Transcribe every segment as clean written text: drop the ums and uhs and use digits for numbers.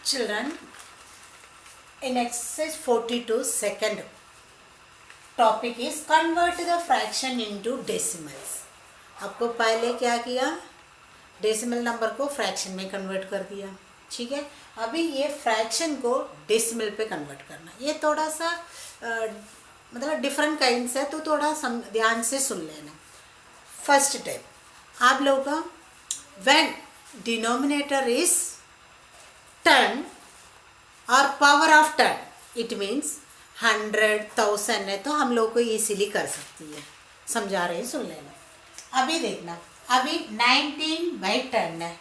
Children, in exercise 42, second topic is convert the fraction into decimals. आपको पहले क्या किया, डेसिमल नंबर को फ्रैक्शन में कन्वर्ट कर दिया. ठीक है, अभी ये फ्रैक्शन को डेसिमल पे कन्वर्ट करना, ये थोड़ा सा मतलब डिफरेंट काइंड्स है, तो थोड़ा ध्यान से सुन लेना. फर्स्ट टाइप आप लोगों का, व्हेन डिनोमिनेटर इज 10 और पावर ऑफ 10, इट मीन्स 100,000 है, तो हम लोग को इजीली कर सकती है. समझा रहे हैं, सुन लेना. अभी देखना, अभी 19/10 है,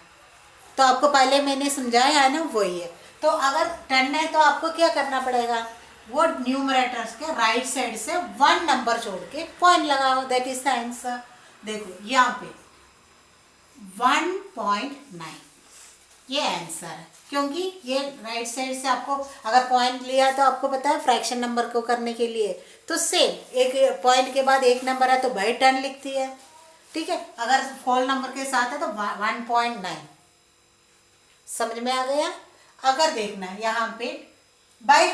तो आपको पहले मैंने समझाया है ना, वही है. तो अगर 10 है तो आपको क्या करना पड़ेगा, वो न्यूमरेटर्स के राइट साइड से 1 नंबर छोड़ के पॉइंट लगाओ, दैट इज द आंसर. देखो यहाँ पे 1.9 ये आंसर है, क्योंकि ये राइट साइड से आपको अगर पॉइंट लिया तो आपको पता है फ्रैक्शन नंबर को करने के लिए तो सेम एक पॉइंट के बाद एक नंबर है तो बाई 10 लिखती है. ठीक है, अगर होल नंबर के साथ है तो 1.9. समझ में आ गया. अगर देखना यहाँ पे बाई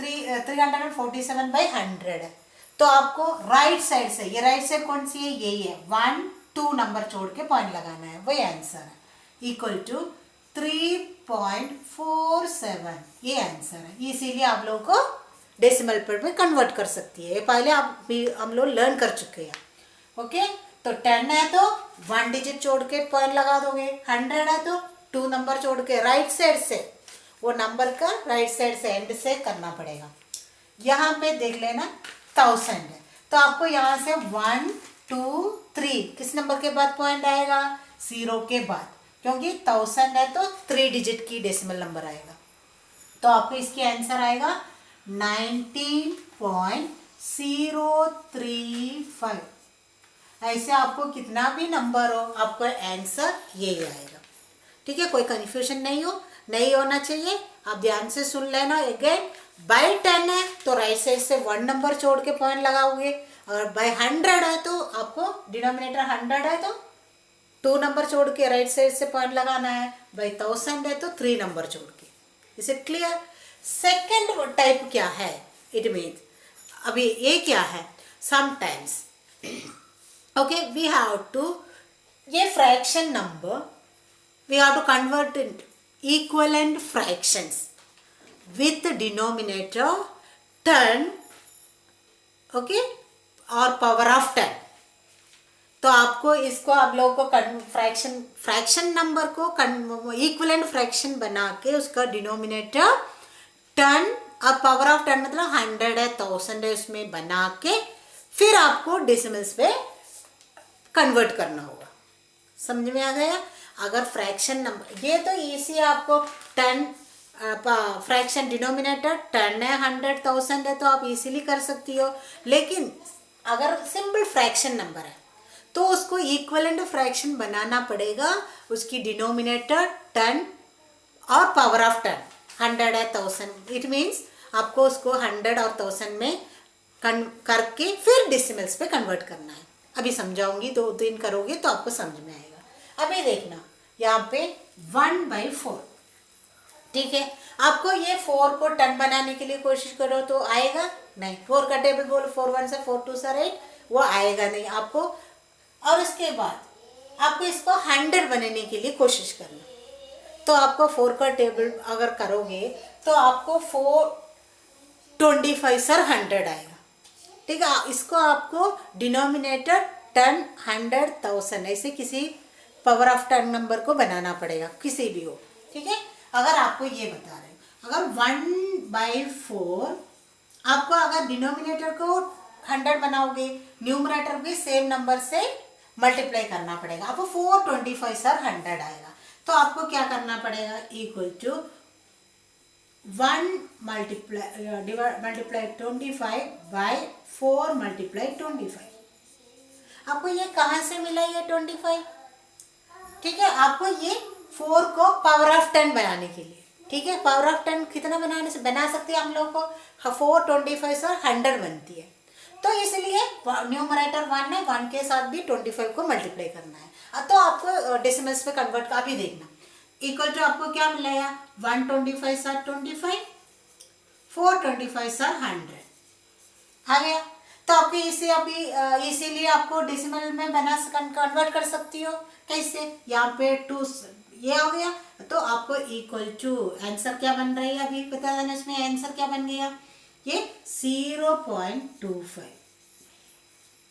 347/100 है, तो आपको राइट साइड से, ये राइट साइड कौन सी है, यही है, 1-2 नंबर छोड़ के पॉइंट लगाना है, वही आंसर है. इक्वल टू 3.47, ये आंसर है. इसीलिए आप लोगों को डेसिमल पर में कन्वर्ट कर सकती है, ये पहले आप भी हम लोग लर्न कर चुके हैं. ओके, तो 10 है तो 1 डिजिट छोड़ के पॉइंट लगा दोगे, 100 है तो 2 नंबर छोड़ के राइट साइड से, वो नंबर का राइट साइड से एंड से करना पड़ेगा. यहाँ पे देख लेना 1000 है, तो आपको यहाँ से 1 2 3 किस नंबर के बाद पॉइंट आएगा, 0 के बाद, क्योंकि 1000 है तो 3 डिजिट की डेसिमल नंबर आएगा. तो आपको इसकी आंसर आएगा 19.035. ऐसे आपको कितना भी नंबर हो, आपको आंसर यही आएगा. ठीक है, कोई कंफ्यूजन नहीं होना चाहिए. आप ध्यान से सुन लेना. अगेन बाई 10 है तो राइट साइड से 1 नंबर छोड़ के पॉइंट लगाओगे, और बाई 100 है तो आपको डिनोमिनेटर 100 है तो 2 नंबर छोड़ के राइट साइड से पॉइंट लगाना है, बाई 1000 है तो 3 नंबर छोड़ के. Is it clear. Second type क्या है, इट मीन्स अभी ये क्या है, sometimes okay, we have to, ये fraction number we have to convert into equivalent fractions with the denominator 10, okay, और power of 10. तो आपको इसको आप लोगों को फ्रैक्शन नंबर को इक्विवेलेंट फ्रैक्शन बना के उसका डिनोमिनेटर 10 और पावर ऑफ 10 मतलब 100 है, 1000 है, उसमें बना के फिर आपको डेसिमल्स पे कन्वर्ट करना होगा. समझ में आ गया. अगर फ्रैक्शन नंबर, ये तो इजी है, आपको 10 फ्रैक्शन डिनोमिनेटर 10 है, 100, 1000 है, तो आप इजीली कर सकती हो. लेकिन अगर सिंपल फ्रैक्शन नंबर है तो उसको इक्विवेलेंट फ्रैक्शन बनाना पड़ेगा. उसकी डिनोमिनेटर 10 और पावर ऑफ 10 100 है, 1000, इट मीन्स आपको उसको 100 और 1000 में करके फिर डेसिमल्स पे कन्वर्ट करना है. अभी समझाऊंगी, 2 दिन करोगे तो आपको समझ में आएगा. अभी देखना यहाँ पे 1/4. ठीक है, आपको ये 4 को 10 बनाने के लिए कोशिश करो तो आएगा नहीं. 4 का टेबल बोलो, 4 1 से 4 2 8, वो आएगा नहीं आपको. और उसके बाद आपको इसको 100 बनाने के लिए कोशिश करना, तो आपको 4 का टेबल अगर करोगे तो आपको 425 सर 100 आएगा. ठीक है, इसको आपको डिनोमिनेटर 10 100 1000 ऐसे किसी पावर ऑफ 10 नंबर को बनाना पड़ेगा, किसी भी हो. ठीक है, अगर आपको ये बता रहे हैं, अगर 1/4 आपको अगर डिनोमिनेटर को 100 बनाओगे, न्यूमरेटर भी सेम नंबर से मल्टीप्लाई करना पड़ेगा. आपको 425 सर 100 आएगा. तो आपको क्या करना पड़ेगा, equal to 1 multiply 25 by 4 multiply 25. आपको ये कहाँ से मिला ये 25. ठीक है, आपको ये 4 को पावर ऑफ 10 बनाने के लिए. ठीक है, पावर ऑफ 10 कितना बना सकते हैं हम लोग को, 425 और 100 बनती है. तो इसलिए न्यूमरेटर 1 है, 1 के साथ भी 25 को मल्टीप्लाई करना है. तो आपको डेसिमल्स पे कन्वर्ट का भी देखना इक्वल टू आपको क्या मिलेगा 125 सर 25, 425 सर 100 आ गया। तो आपके इसे अभी इसीलिए आपको डेसिमल में बना कन्वर्ट कर सकती हो। कैसे, यहाँ पे 2 ये हो गया तो आपको इक्वल टू आंसर क्या बन रही है अभी बता देना, इसमें आंसर क्या बन गया ये 0.25।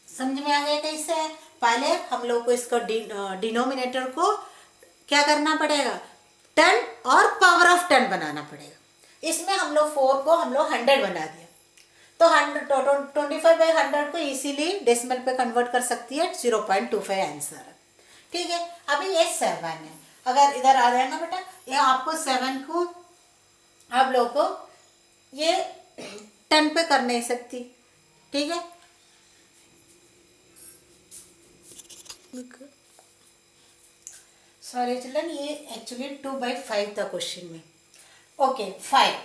समझ में आ गया कैसे है। पहले हम लोग को इसको डिनोमिनेटर को क्या करना पड़ेगा 10 और पावर ऑफ 10 बनाना पड़ेगा। इसमें हम लोग 4 को हम लोग 100 बना दिया तो 25/100 को इसीलिए डेसिमल पे कन्वर्ट कर सकती है 0.25 आंसर है। ठीक है, अभी ये 7 है, अगर इधर आ जाए ना बेटा ये आपको 7 को आप लोग को ये 10 पे कर नहीं सकती। ठीक है, सॉरी चिल्ड्रन ये एक्चुअली 2/5 था क्वेश्चन में। ओके 5,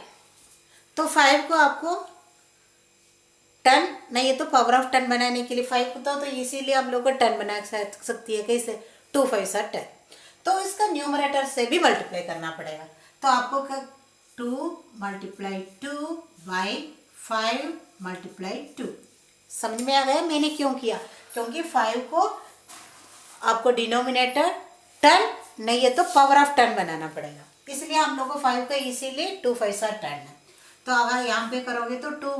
तो 5 को आपको 10 नहीं है तो पावर ऑफ 10 बनाने के लिए 5 होता तो इसीलिए हम लोग को 10 बना सकती है। कैसे 2 5 7 10, तो इसका न्यूमरेटर से भी मल्टीप्लाई करना पड़ेगा। तो आपको 2 × 2 / 5 × 2। समझ में आ गया मैंने क्यों किया, क्योंकि 5 को आपको डिनोमिनेटर 10 नहीं है तो पावर ऑफ 10 बनाना पड़ेगा, इसलिए हम लोग को 5 का इसीलिए 2 5 7 10 है। तो अगर यहाँ पे करोगे तो 2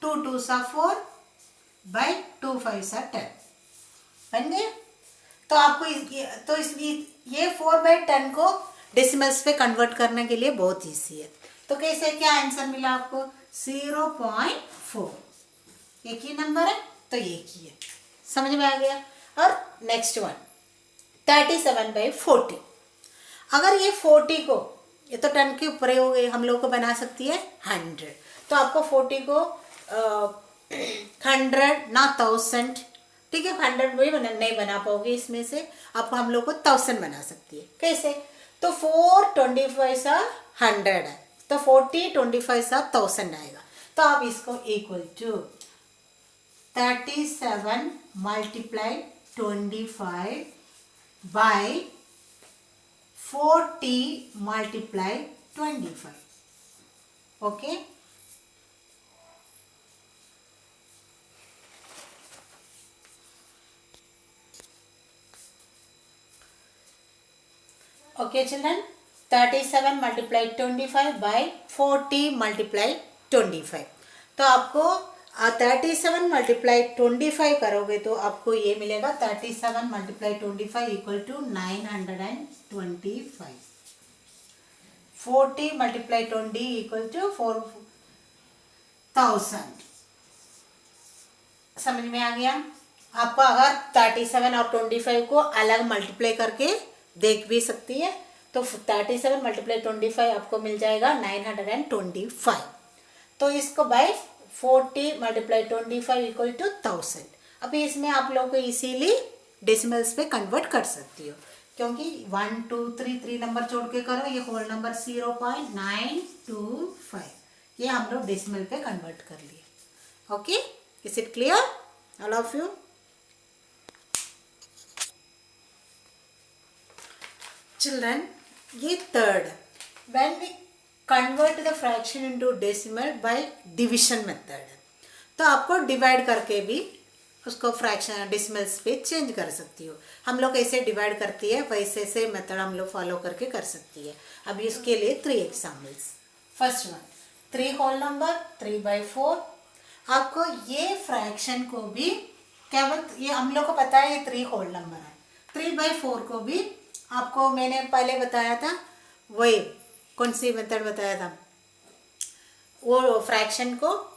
2 4 / 2 5 10 बन गया। तो आपको ये 4/10 को डेसिमल्स पे कन्वर्ट करने के लिए बहुत ईजी है। तो कैसे क्या आंसर मिला आपको 0.4, एक ही नंबर है तो एक ही है। समझ में आ गया। और नेक्स्ट वन 37/40, अगर ये 40 को ये तो 10 के ऊपर हो गई हम लोग को बना सकती है 100, तो आपको 40 को 100 ना 1000, ठीक है 100 वही नहीं बना पाओगे, इसमें से आप हम लोग को 1000 बना सकती है। कैसे, तो 425 100 है तो 40 25 1000 आएगा। तो आप इसको equal to 37 × 25 by 40 × 25, okay. Okay children 37 × 25 by 40 × 25, तो आपको 37 × 25 करोगे तो आपको ये मिलेगा 37 × 25 इक्वल टू 925, 40 × 20 इक्वल टू 4000। समझ में आ गया आपको। अगर 37 और 25 को अलग मल्टीप्लाई करके देख भी सकती है तो 37 × 25 आपको मिल जाएगा 925, तो इसको बाय 40 × 25 इक्वल टू 1000। अभी इसमें आप लोग को इसीलिए डेसिमल्स पे कन्वर्ट कर सकती हो, क्योंकि 1 2 3 नंबर जोड़ के करो ये होल नंबर 0.925 ये हम लोग डेसिमल पे कन्वर्ट कर लिए। Okay, is it clear all of you. Children, ये third, when we convert the fraction into decimal by division method, तो आपको डिवाइड करके भी उसको फ्रैक्शन डेसिमल्स पे चेंज कर सकती हो। हम लोग ऐसे डिवाइड करती है वैसे से मेथड हम लोग फॉलो करके कर सकती है। अभी इसके लिए 3 examples. First one 3 whole number 3/4, आपको ये फ्रैक्शन को भी क्या ये हम लोग को पता है ये 3 होल नंबर है, 3/4 को भी आपको मैंने पहले बताया था वही कौन सी मेथड बताया था, वो फ्रैक्शन को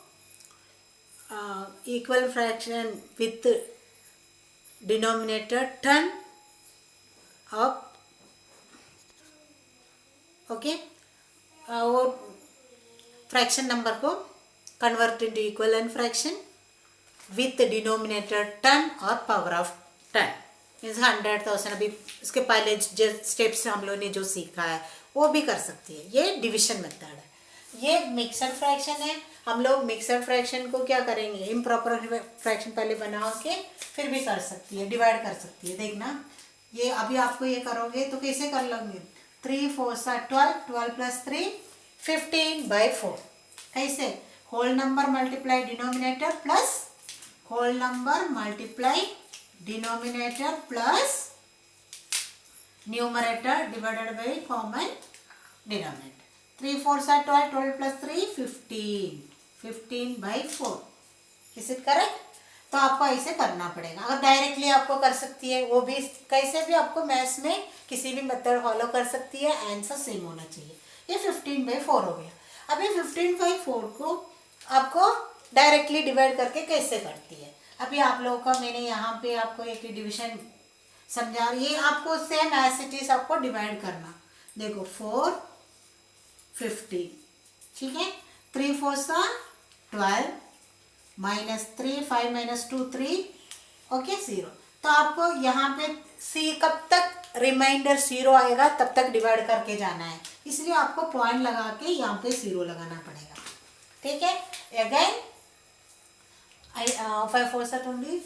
equal fraction with denominator turn off, okay, वो फ्रैक्शन नंबर को convert into equal and fraction with denominator turn और पावर ऑफ 10 मीन्स 100,000। अभी इसके पहले जो स्टेप्स हम लोगों ने जो सीखा है वो भी कर सकती है। ये डिविजन मेथड है। ये मिक्सड फ्रैक्शन है, हम लोग मिक्सड फ्रैक्शन को क्या करेंगे इम्प्रॉपर फ्रैक्शन पहले बना के फिर भी कर सकती है, डिवाइड कर सकती है। देखना ये अभी आपको ये करोगे तो कैसे कर लेंगे 3 4 12, 12 प्लस 3 15/4। कैसे? Whole number multiply denominator plus whole number multiply denominator plus numerator divided by common denominator. 3 4 12, 12 plus 3 15, 15/4। Is it correct? तो आपको ऐसे करना पड़ेगा। अगर डायरेक्टली आपको कर सकती है वो भी, कैसे भी आपको मैथ्स में किसी भी मेथड फॉलो कर सकती है, आंसर सेम होना चाहिए। ये 15/4 हो गया। अब ये 15/4 को आपको डायरेक्टली डिवाइड करके कैसे करती है, अभी आप लोगों का मैंने यहाँ पे आपको एक डिविजन समझा रही है, आपको सेम एज इट इज आपको डिवाइड करना। देखो 4 15, ठीक है। 3 4 12 माइनस 3 5 माइनस 2 3, ओके 0। तो आपको यहाँ पे सी कब तक रिमाइंडर 0 आएगा तब तक डिवाइड करके जाना है, इसलिए आपको पॉइंट लगा के यहाँ पे 0 लगाना पड़ेगा, ठीक है। अगेन 5 4 20,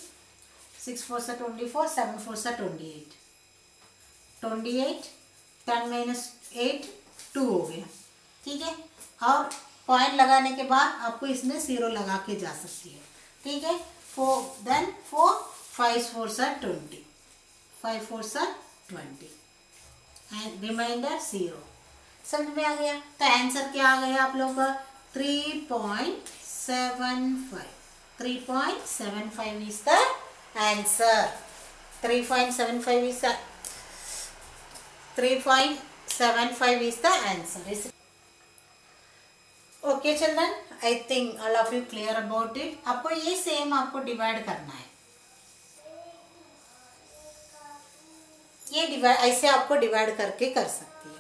6 4 24, 7 4 28, 28, 10 माइनस 8 2 हो गया, ठीक है। और पॉइंट लगाने के बाद आपको इसमें 0 लगा के जा सकती है, ठीक है। 4 5 4 20, 5 4 20 एंड रिमाइंडर 0। समझ में आ गया? तो आंसर क्या आ गया आप लोगों का? 3.75। 3.75 is the answer. 3.75 is the 3.75 is the answer. Okay children, I think all of you clear about it. आपको ये सेम आपको डिवाइड करना है, ये डिवाइड ऐसे आपको डिवाइड करके कर सकती है।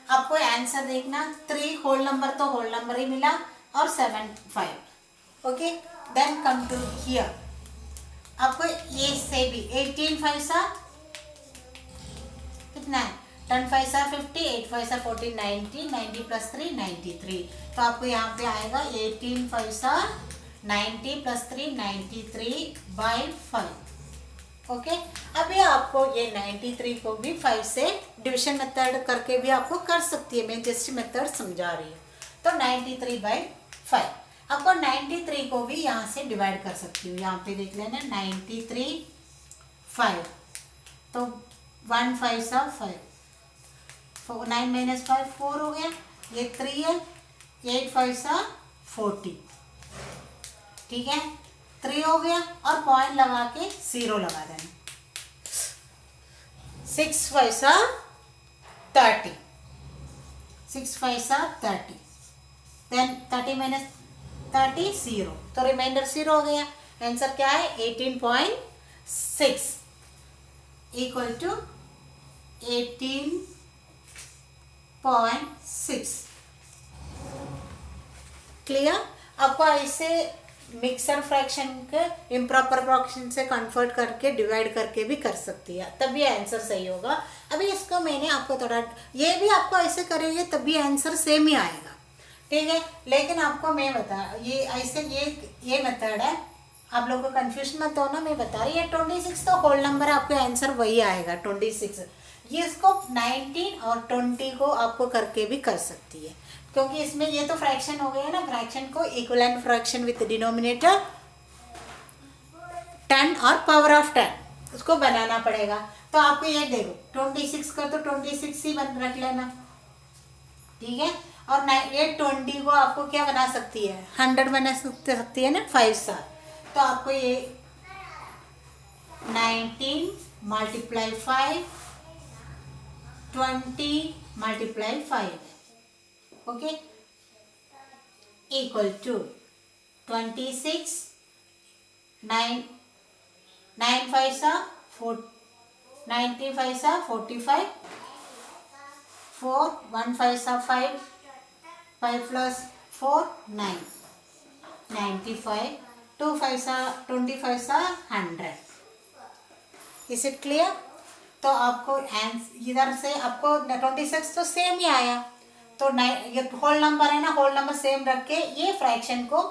आपको आंसर देखना, 3 होल नंबर तो होल नंबर ही मिला और 7 5, okay. Then come to here, आपको ये से भी 18 5 कितना है? 10 5 50, 8 5 14 90, 90 प्लस 3 93। तो आपको यहाँ पे आएगा 18 5 90 प्लस 3 93/5, ओके। अभी आपको ये 93 को भी 5 से डिविजन मेथड करके भी आपको कर सकती है, मैं जस्ट मेथड समझा रही हूँ। तो 93/5, आपको 93 को भी यहाँ से डिवाइड कर सकती हूँ। यहाँ पे देख लेना 93 5, तो 1 5 5, 9 माइनस 5 4 हो गया, ये 3 है, 8 5 40, ठीक है। 3 हो गया और पॉइंट लगा के 0 लगा देना। 6 5 30, 6 5 30, देन 30 माइनस 30 0, तो रिमाइंडर 0 हो गया। आंसर क्या है? 18.6 इक्वल टू 18.6। क्लियर? आपको ऐसे मिक्सर फ्रैक्शन के इम्प्रॉपर फ्रैक्शन से कन्वर्ट करके डिवाइड करके भी कर सकती है, तभी आंसर सही होगा। अभी इसको मैंने आपको थोड़ा, ये भी आपको ऐसे करेंगे तभी आंसर सेम ही आएगा, ठीक है। लेकिन आपको मैं बता, ये ऐसे ये मेथड है, आप लोगों को कंफ्यूजन मत हो ना, मैं बता रही है। 26 तो होल नंबर, आपका आंसर वही आएगा 26। ये इसको 19 और 20 को आपको करके भी कर सकती है, क्योंकि इसमें ये तो फ्रैक्शन हो गया ना, फ्रैक्शन को इक्विवेलेंट फ्रैक्शन विद डिनोमिनेटर 10 और पावर ऑफ 10 उसको बनाना पड़ेगा। तो आपको ये देखो 26 का तो 26 ही बन रख लेना, ठीक है। और ये 20 को आपको क्या बना सकती है? 100 बना सकती है ना, 5 साल। तो आपको ये 19 multiply 5, 20 multiply 5, okay, equal to 26, 9 5 90 5 45, 4 1 5 5, 5 plus 4 9, 95, 2 5 25 100। Is it clear? तो आपको इधर से आपको 26 तो सेम ही आया, तो ये होल नंबर है ना, होल नंबर सेम रख के ये फ्रैक्शन को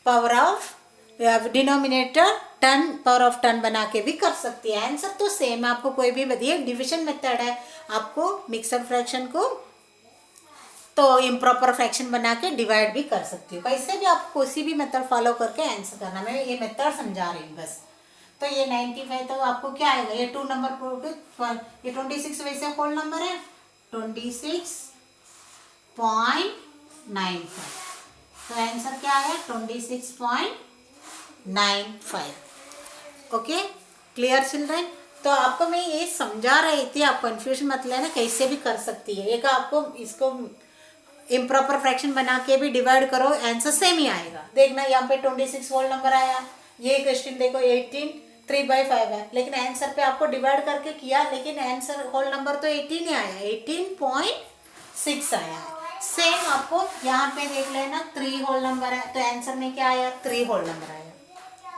power of denominator 10 power of 10 बना के भी कर सकती है। आंसर तो सेम है, आपको कोई भी बताइए, डिविजन मेथड है, आपको मिक्सड फ्रैक्शन को तो इम्प्रॉपर फ्रैक्शन बना के डिवाइड भी कर सकती हो। कैसे भी आप कोई भी मेथड फॉलो करके आंसर करना, मैं ये मेथड समझा रही हूँ बस। तो ये 95, तो आपको क्या आएगा, ये 2 नंबर, ये 26 वैसे होल नंबर है, 26.95, तो आंसर क्या है 26.95। Okay, clear children. तो आपको मैं ये समझा रही थी, आप कंफ्यूजन मत लेना, कैसे भी कर सकती है। एक आपको इसको इम्प्रॉपर फ्रैक्शन बना के भी डिवाइड करो, आंसर सेम ही आएगा। देखना यहाँ पे 26 होल नंबर आया, ये क्वेश्चन देखो 18 3/5 है, लेकिन आंसर पे आपको डिवाइड करके किया, लेकिन आंसर होल नंबर तो 18 ही आया, 18.6 आया है। सेम आपको यहाँ पे देख लेना 3 होल नंबर है, तो आंसर में क्या आया 3 होल नंबर आया।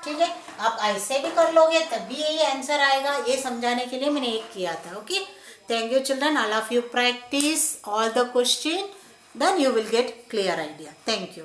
ठीक है, आप ऐसे भी कर लोगे तब भी यही आंसर आएगा, ये समझाने के लिए मैंने एक किया था। Okay, thank you children, all of you practice all the question, then you will get clear idea. Thank you.